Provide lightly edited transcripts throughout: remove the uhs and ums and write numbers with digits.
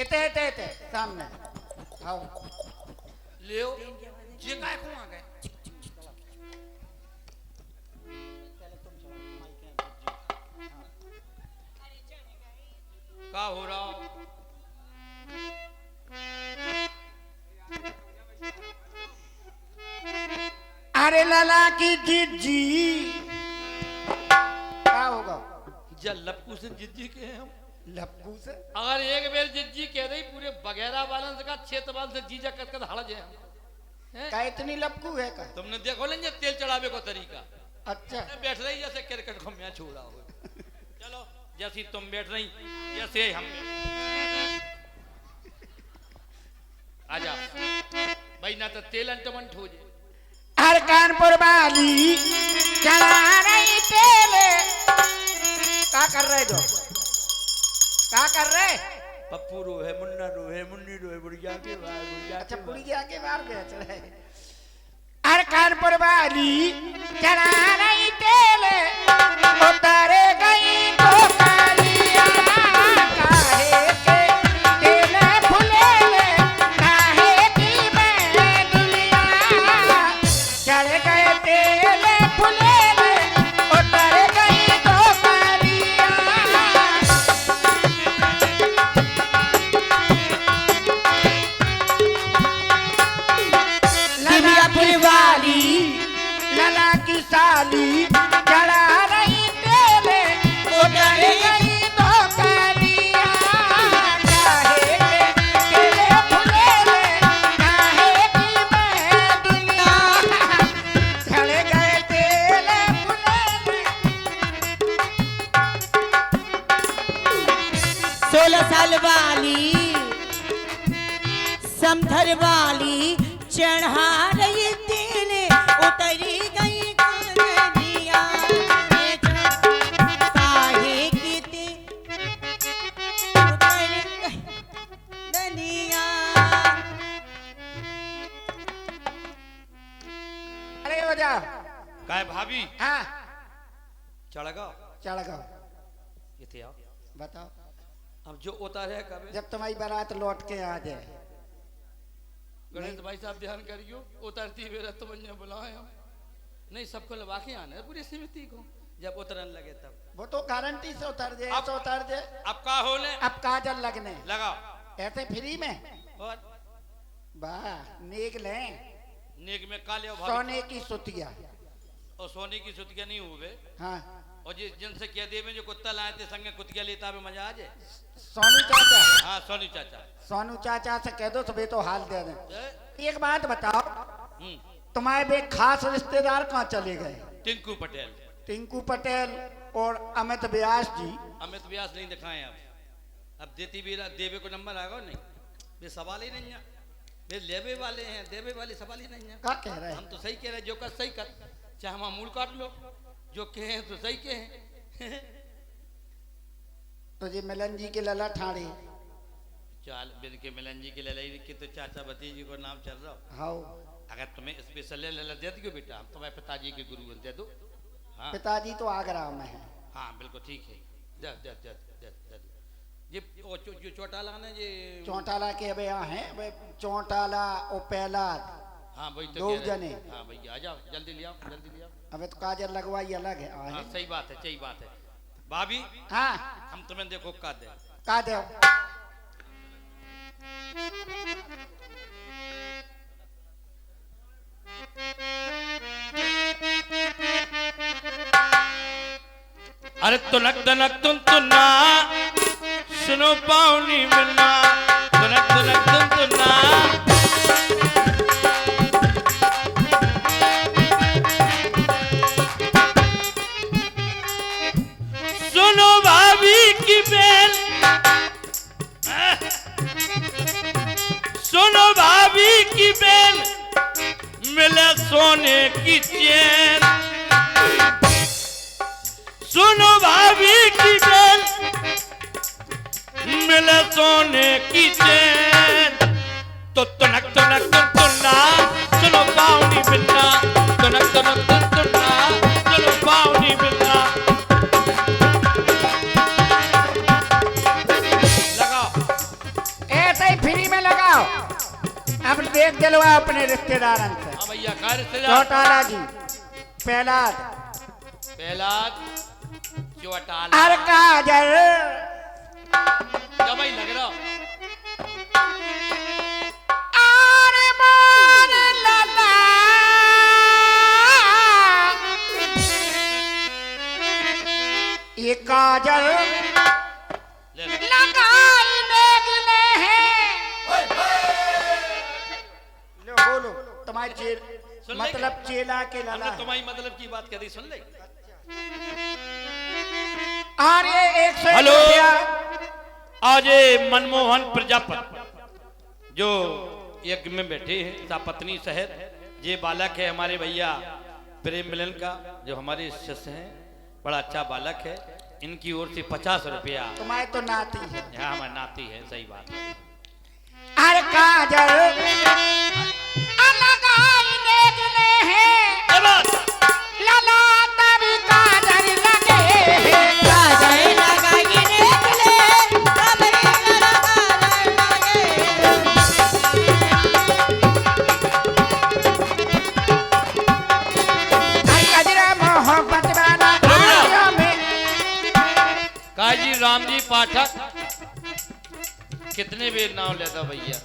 इते सामने आओ लियो जे काय को आ गए का हो रहा अरे लाला की जिज्जी क्या होगा जल लपकू से जिज्जी के हैं हम लप्पू से अगर एक बेर जिज्जी कह रही पूरे बगैरा वालन से का क्षेत्रवाल से जीजा कट हड़ जाए हम का इतनी लपकू है का तुमने देखो लेंगे तेल चढ़ावे को तरीका अच्छा बैठ रही जैसे क्रिकेट खम्या छोड़ा हो चलो जैसी तुम बैठ रही जैसे हम आजा भाई ना तो तेल अंटमंट हो जाए हर कानपुर वाली चला रही तेल क्या कर रहे जो क्या कर रहे पप्पू रो है मुन्ना रो है मुन्नी रो है बुढ़िया के बाहर बुढ़िया अच्छा बुढ़िया के बाहर बेच रहे हर कानपुर वाली चला रही तेल उतारे गई तो कालिया काहे के तेल फुले काहे की मैं दुनिया चढ़ गए तेल फुले उतर गई तो कालिया लला की वाली लला की साली चढ़ा रही तेल उतर गई तो कालिया काहे के तेल फुले काहे की मैं दुनिया चढ़ गए तेल फुले 16 साल वाली समधर वाली चढ़ा रही तेल उतरी गई कन्हैया काहे की उतर गई दुनिया। अरे हो जा काय भाभी हाँ चढ़ गो चढ़ गओ ये थे आओ बताओ अब जो उतारे कब जब तुम्हारी बारात लौट के आ जाए गणेश भाई साहब ध्यान करियो उतरती बेरा तो बंजा बुलाए हम नहीं सबको लगा के आना है पूरी समिति को जब उतरन लगे तब वो तो गारंटी से उतर जाए अब- तो उतर जाए अब का होने अब काजल लगने लगाओ ऐसे फ्री में और वाह नेक ले नेक में काले और भाभी सोने की सुतिया और सोने की सुतिया नहीं हुए हाँ और जिस जिनसे कह दे में जो कुत्ता लाए थे संगे कुतिया लेता में मजा आ जाए सोनू चाचा हाँ सोनी चाचा सोनू चाचा से कह दो सुबह तो हाल दे दें ए? एक बात बताओ हम्म, तुम्हारे बे खास रिश्तेदार कहाँ चले गए टिंकू पटेल टिंकू पटेल और अमित व्यास जी अमित व्यास नहीं दिखाए अब देती भी देवे को नंबर आएगा नहीं वे सवाल ही नहीं है वे लेवे वाले हैं देवे वाले सवाल ही नहीं है क्या कह रहे हम हैं तो सही कह रहे हैं जो कर सही कर चाहे हम मूल काट लो जो कहे तो सही कहे तो जी मिलन जी के लला ठाणे चाल बिन के मिलन जी के ललाई के तो चाचा भतीजी को नाम चल रहा हो हाउ अगर तुम्हें स्पेशल लला दे दो बेटा हम तुम्हारे पिताजी के गुरु दे दो हाँ पिताजी तो आगरा में है हाँ बिल्कुल ठीक है दे दे दे दे दे ये जो चौटाला ने ये चौटाला के अब यहाँ है वे चौटाला और पहलाद हाँ वही तो दो कह रहे हैं। जने। हाँ भैया आ जाओ जल्दी ले आओ जल्दी ले आओ अबे तो काजल लगवाई अलग है हाँ आहे सही बात है सही बात है भाभी हाँ हम तुम्हें देखो का दे का दे अरे तुनक तनक तुन तुना सुनो पाऊनी मिलना तुनक तनक तुन तुना सुनो भाभी की बेल सुनो भाभी की बेल मिले सोने की चैन सुनो भाभी की बेल मिले सोने की चैन तो तुनक तुनक तुन तुना सुनो पाऊनी बिन्ना तुनक तुनक तुन तुना सुनो पाऊनी बिन्ना लगाओ देख दिलवा अपने रिश्तेदारन से। हाँ भैया का रिश्तेदार? चौटाला जी, पहलाद, चौटाला। अरे काजल, क्या भाई लग रहा? अरे मोर लाला, ये काजल ले ले। लगाई देखने हैं। लो बोलो, तुम्हारे सुन ले मतलब चेला के लाला। हमने तुम्हारी मतलब की बात करी, सुन ले। अरे 100 हेलो। रुपया। आज ये मनमोहन प्रजापति जो यज्ञ में बैठे हैं सापत्नी शहर, ये बालक है हमारे भैया प्रेम मिलन का, जो हमारे शिष्य हैं, बड़ा अच्छा बालक है। इनकी ओर से 50 रुपया। तुम्हारे तो नाती है। यहाँ हमारे नाती है, सही बात है। अरे काजल लगाई देखने हैं। ये बात। लाला तभी काजल लगे हैं। काजल लगाई देख ले, तब काजल लगे। कजरा मोहब्बत वाला आँखों में। काजी राम जी पाठक कितने बेर नाम लेता भैया?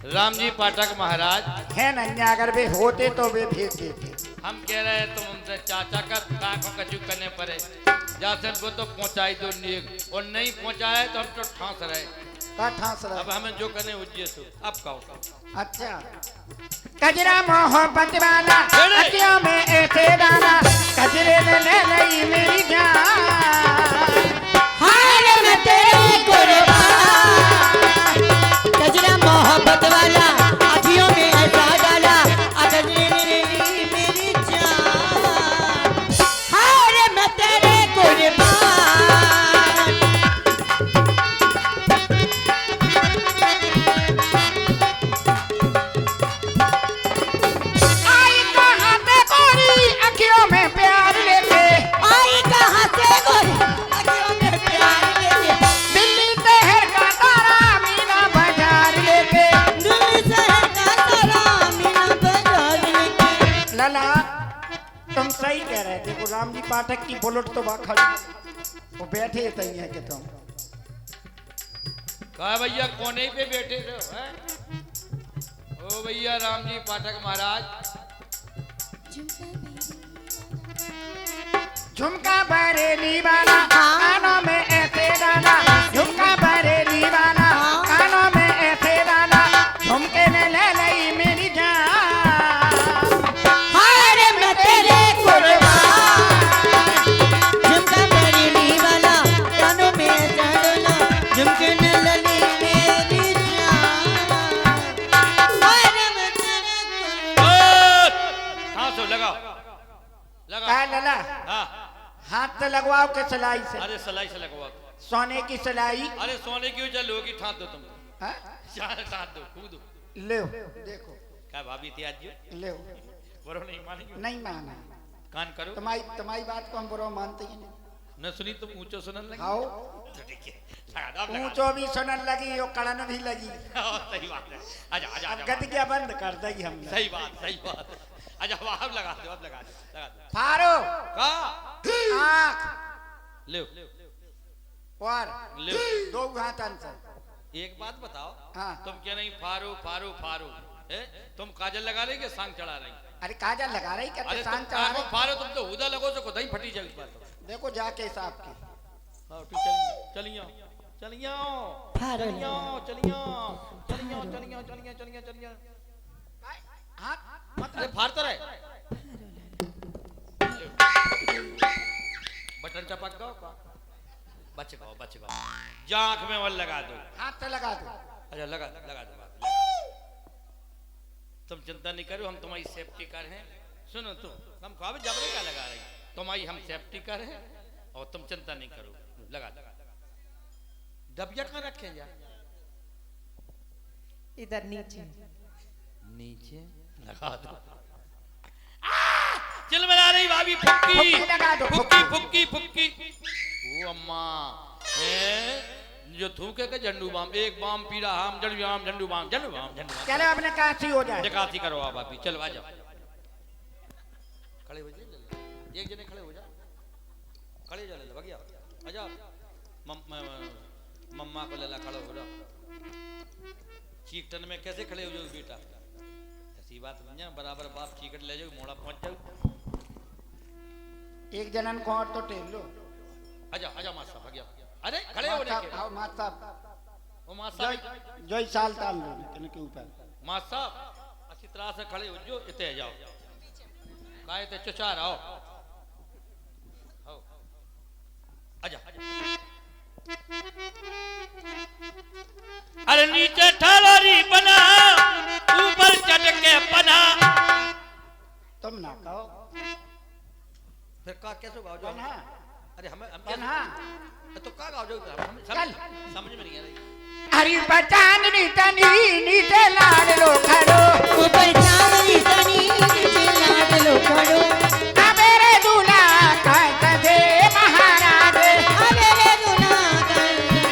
राम जी पाठक महाराज, है नन्या, अगर वे होते तो वे भेज देते। हम कह रहे हैं तुम उनसे चाचा का काखों कचू करने पड़े, जासन को तो पहुंचाई दो नेक, और नहीं पहुंचाया तो हम तो ठांस रहे। का ठास रहा। अब हमें जो करने उज्जे सो। अब कहो। अच्छा, कजरा मोहब्बत वाला अरे। अखियों में ऐसे डाला, कजरे ने ले ली मेरी जान। हाय मैं तेरी कुर्बान, कजरा मोहब्बत वाला अखियों में ऐसा डाला, अगले मेरी जान। हाय मैं तेरी कुर्बान। आई कहाँ से गोरी अखियों में प्यार लेके, आई कहाँ से गोरी अखियों में प्यार लेके, दिल्ली शहर का तारा मीना बाजार लेके। दिल्ली शहर का तारा मीना बाजार लेके। लाला तुम सही कह रहे थे, वो राम जी पाठक की बुलेट तो वहाँ खड़ी, वो बैठे तई है कि तुम। कहा भैया कोने पे बैठे रहो हैं? ओ भैया राम जी पाठक महाराज, झुमका बरेली वाला कानों में ऐसे डाला, झुमका बरेली वाला कानों में ऐसे डाला, झुमके ने ले ली मेरी जान। हाय मैं तेरे कुर्बान, झुमका बरेली वाला कानों में ऐसा डाला, झुमके ने लली मेरी जान। हाय मैं तेरे कुर्बान। हाँ सो लगाओ क्या लगा। लाला, हाँ हाथ तो लगवाओ के सिलाई से, अरे सलाई से लगवा। सोने की सिलाई। अरे सोने की वजह लोगी ठान दो तुम। हाँ? ठान दो कूदो। ले देखो, क्या भाभी थी आज जो ले बरो नहीं मानेंगे? नहीं माना। कान करो। तुम्हारी बात को हम बुरा मानते ही नहीं। न सुनी तुम ऊंचो सुनन लगी। आओ, तो ठीक है, लगा दो, अब लगा दो। ऊंचो भी सुनन लगी और कड़न भी लगी। सही बात है। आजा आजा अब आजा। गदगिया बंद कर दी हमने। सही बात सही बात। आजा अब लगा दो, अब लगा दो, लगा दो। फारो का आँख ले और ले। दो हाथ अंतर। एक बात बताओ, हाँ। तुम क्या नहीं फारू फारू फारू है? तुम काजल लगा रही कि सांग चढ़ा रही? अरे काजल लगा रही अरे कहते तुम शांत चढ़ा काको रही। फारो, तुम तो हुदा लगो तो खुदा ही फटी जाएगी बात। देखो जाके हिसाब के। हाँ ठीक, चलिए चलिए चलिए फारो चलिए चलिए चलिए चलिए चलिए चलिए चलिए। हाथ अरे मतलब फाड़ता रहे। बटन चपक गो का बच गो जा आंख में वल लगा दो। हाथ तो लगा दो। अच्छा लगा लगा दो। तुम चिंता नहीं करो, हम तुम्हारी सेफ्टी कर हैं। सुनो तुम, हम कहा जबरे का लगा रही, तुम्हारी हम सेफ्टी कर हैं और तुम चिंता नहीं करो। लगा दो। डबिया कहाँ रखे जा? इधर नीचे नीचे लगा दो। चल बना रही भाभी फुक्की फुक्की लगा दो, फुक्की फुक्की फुक्की। ओ अम्मा है जो जो थूके के झंडू बाम, एक बाम पीड़ा हम झंडू बाम झंडू बाम झंडू बाम झंडू बाम। चलो अपने काशी हो जाए। जकाती करो आप अभी, चलो आ जाओ, खड़े हो जाइए, एक जने खड़े हो जाओ, खड़े हो जाओ, भगिया आ जाओ, मम्मा को ले ला, खड़े हो जाओ। चीकटन में कैसे खड़े हो जाओ बेटा, ऐसी बात नहीं है, बराबर बाप चीकट ले जाओ, मोड़ा पहुंच जाओ। एक जनन को और तो टेल लो। आजा मास्टर साहब, भगिया अरे खड़े हो जाओ। आओ मास्टर साहब, ओ मास्टर साहब, जो साल ताल लो तने के ऊपर। मास्टर साहब अच्छी तरह से खड़े हो जो, इते जाओ, काहे ते चचा रहो, आओ आजा। अरे नीचे ठालोरी बना, ऊपर चढ़ के बना। तुम ना कहो, फिर का कैसे गाओ जो? बना अरे हम बना तो का गाओ जो, हम समझ में नहीं आ रही। हरी बचानी तनी नीचे लाड लो खड़ो, ऊपर चांदनी तनी नीचे लाड लो खड़ो। आ मेरे दूल्हा कहत दे महाराज, आ मेरे दूल्हा कहत दे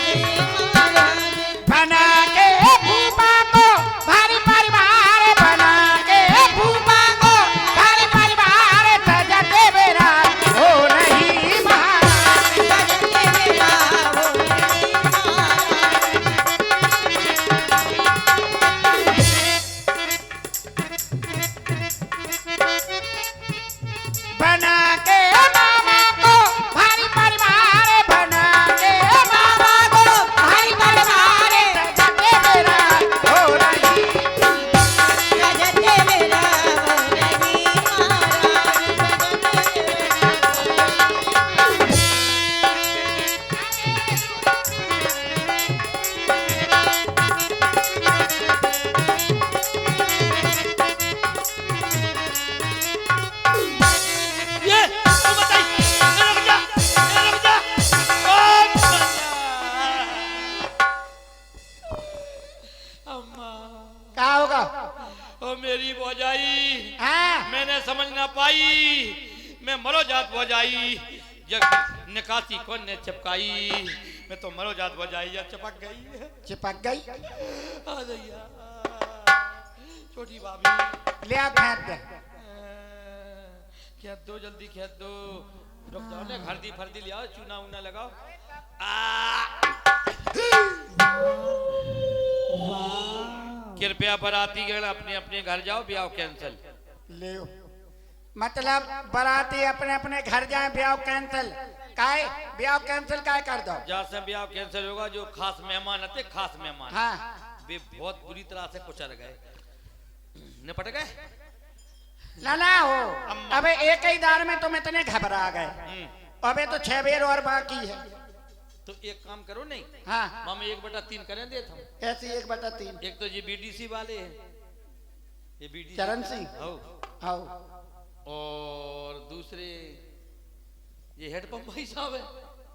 महाराज। बना के भूपा को भारी परिवार, बना के भूपा को भारी परिवार, सजते मेरा हो नहीं महाराज, सजते मेरा हो नहीं महाराज। बना के मामा को भारी परिवार, बना के मामा को भारी परिवार, सजते मेरा हो नहीं, सजते मेरा हो नहीं महाराज। ये तू बताई, रुक जा, रुक जा, ओ अम्मा, क्या होगा? ओ मेरी भौजाई, हाँ मैंने समझ ना पाई, मैं मरो जात भौजाई, जब निकासी कौन ने चिपकाई, मैं तो मरो जात भौजाई या चिपक गई। चिपक गई, आ दैया, छोटी भाभी ले आ फेंक दे। खेत दो, जल्दी खेत दो, रुक जाओ ने, हल्दी फर्दी ले आओ, चूना ऊना लगाओ। कृपया बराती गण अपने अपने घर जाओ, ब्याह कैंसिल। ले मतलब बराती अपने अपने घर जाए, ब्याह कैंसिल काहे, ब्याह कैंसिल काहे कर दो। जहाँ से ब्याह कैंसिल होगा, जो खास मेहमान आते, खास मेहमान हाँ वे बहुत बुरी तरह से कुचल गए, निपट गए। ना हो, अबे एक ही दार में तुम इतने घबरा गए, अबे तो 6 बेर और बाकी है। तो एक काम करो, नहीं हाँ मामा 1/3 करें दे हम, ऐसी 1/3। एक तो ये बीडीसी वाले हैं, ये बीडीसी चरण सिंह आओ, और दूसरे ये हेड पंप भाई साहब है,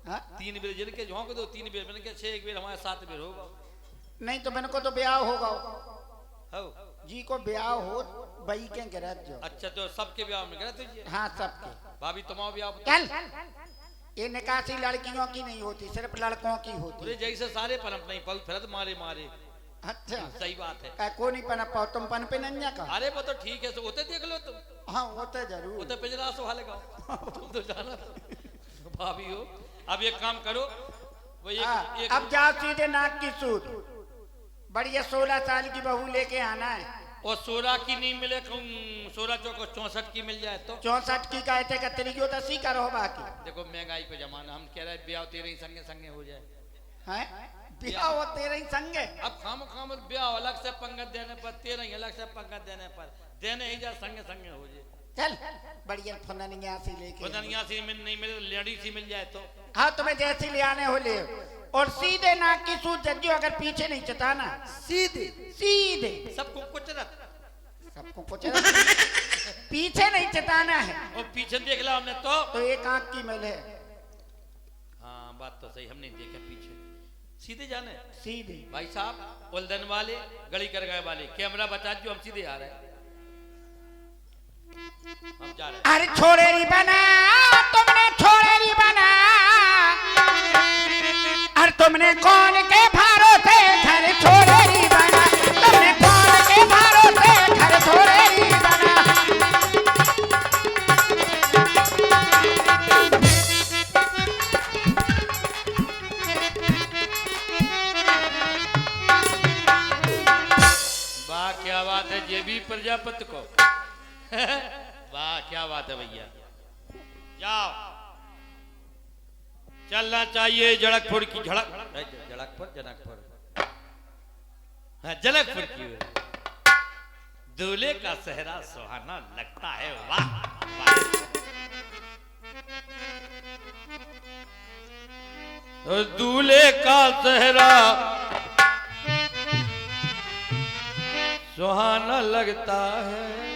हाँ? 3 बेर जिनके झोंक दो, 3 बेर मैंने कहा 6, 1 बेर हमारे 7 बेर होगा। नहीं तो मैंने को तो ब्याह होगा हो जी को ब्याह हो बई के गिरत जो। अच्छा, तो सबके ब्याह में गए तुझे? हाँ सबके। भाभी तुम्हारा ब्याह बता। चल, ये निकासी लड़कियों की नहीं होती, सिर्फ लड़कों की होती। पूरे जैसे सारे पनप नहीं पाऊ, फिर मारे मारे। अच्छा सही बात है। का को नहीं पनप पाओ, तुम पन पे नन्या का। अरे वो तो ठीक है, तो होते देख लो तुम, हाँ होते जरूर। वो तो पिंजरा से हाले गाओ, तुम तो जाना भाभी हो। अब एक काम करो, वो एक अब जाओ सीधे नाक की सूद, बढ़िया 16 साल की बहू लेके आना है। और 16 की नहीं मिले, 16 चौको 64 की मिल जाए तो 64 की कहते कतरी की 80 करो बाकी। देखो महंगाई को जमाना, हम कह रहे हैं ब्याह तेरे ही संगे संगे हो जाए। हैं ब्याह हो तेरे ही संगे। अब खाम ब्याह अलग से पंगत देने पर, तेरे ही अलग से पंगत देने पर, देने ही जा संगे संगे हो जाए। चल बढ़िया फुननिया सी लेके, फुननिया सी मिल नहीं मिले, लेडी सी मिल जाए तो। हाँ तुम्हें जैसी ले आने हो ले, और सीधे नाक की सूद जज्जो, अगर पीछे नहीं चताना, सीधे सीधे सबको कुचरत, सबको कुछ पीछे नहीं चताना है। और पीछे देख ला हमने तो एक आंख की मेल है। हाँ बात तो सही, हमने देखा पीछे, सीधे जाने सीधे। भाई साहब उल्दन वाले, गली कर गए वाले, कैमरा बचा जो, हम सीधे आ रहे हैं, हम जा रहे हैं। अरे छोड़े नहीं बना, तुमने छोड़े नहीं बना, अरे तुमने कौन के भरोसे घर छोड़े री बना, तुमने कौन के भरोसे घर छोड़े री बना। वाह क्या बात है जे भी प्रजापति को वाह क्या बात है भैया। जाओ चलना चाहिए जड़कपुर की जड़कपुर जनकपुर हाँ जनकपुर की दूल्हे का सेहरा सुहाना लगता है। वाह तो दूल्हे का सेहरा सुहाना लगता है।